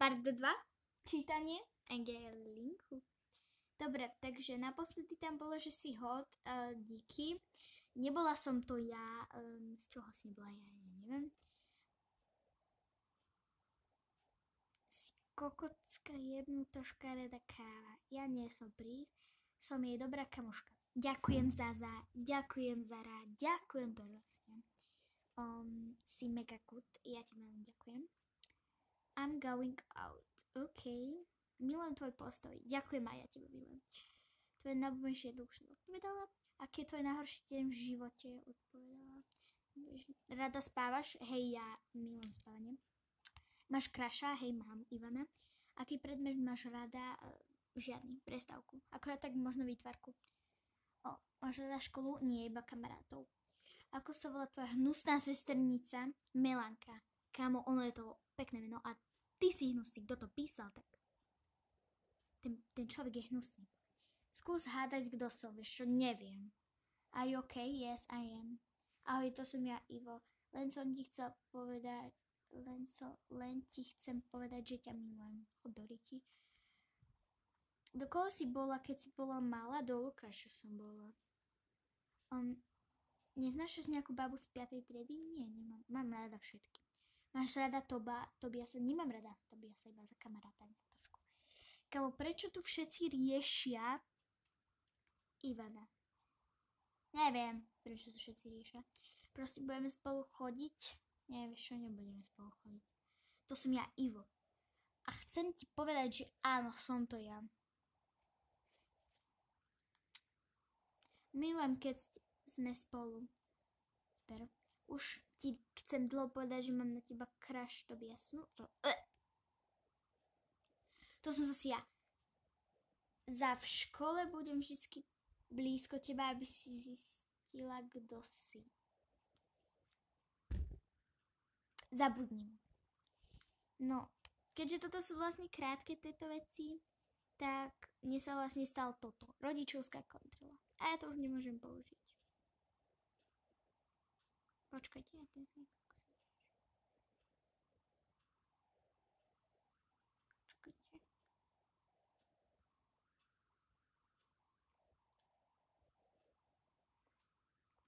part 2, čítanie Angelinku. Dobre, takže naposledy tam bolo, že si hod, díky. Nebola som to ja, z čoho si bola ja neviem. Si kokocká jebnutá škareda kráva. Ja nie som prís, som jej dobrá kamoška. Ďakujem ďakujem za rád, ďakujem proste. Si mega good, ja ti veľmi ďakujem. I'm going out, OK. Milujem tvoj postoj, ďakujem a ja teba milujem. Tvoje najbližšie duše odpovedala. Aký je tvoj najhorší deň v živote? Odpovedala. Rada spávaš? Hej, ja milujem spávanie. Máš kraša? Hej, mám, Ivana. Aký predmet máš rada? Žiadny, prestávku. Akorát tak možno výtvarku. Máš rada školu? Nie, iba kamarátov. Ako sa volá tvoja hnusná sesternica? Melanka. Kámo, ono je to pekné meno a ty si hnusný. Kto to písal, tak ten človek je hnusný. Skús hádať, kto som, vieš čo, neviem. Are you okay? Yes, I am. Ahoj, to som ja, Ivo. Len ti chcem povedať, že ťa milujem. Chod do riti. Do koho si bola, keď si bola malá? Do Lukáša som bola. Neznášaš nejakú babu z 5. triedy? Nie, nemám. Mám rada všetky. Máš rada Tobiasa? Nemám rada Tobiasa, iba za kamaráta trošku. Kámo, prečo tu všetci riešia Ivana? Neviem, prečo tu všetci riešia. Proste budeme spolu chodiť? Nie, vieš čo, nebudeme spolu chodiť. To som ja, Ivo. A chcem ti povedať, že áno, som to ja. Milujem, keď sme spolu. Super. Už ti chcem dlho povedať, že mám na teba crush, Tobias. No to... To som zase ja. V škole budem vždycky blízko teba, aby si zistila, kto si. Zabudním. No, keďže toto sú vlastne krátke tieto veci, tak mne sa vlastne stalo toto. Rodičovská kontrola. A ja to už nemôžem použiť. Počkajte, ja ten si počkajte.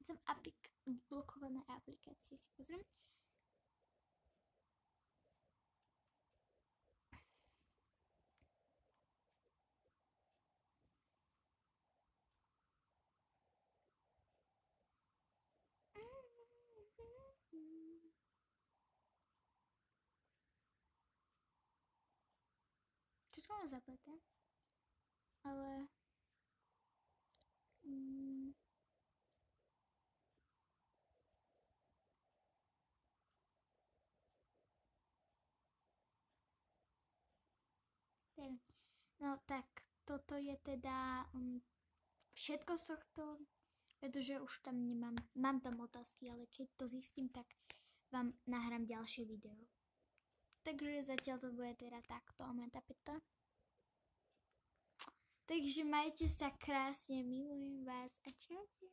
Chcem blokované aplikácie si pozriem. Všetko mám zapleté, ale no tak toto je teda všetko z tohto, pretože už tam mám tam otázky, ale keď to zistím, tak vám nahrám ďalšie video. Takže zatiaľ to bude teda takto, moja tapeta. Takže majte sa krásne, milujem vás a čaute.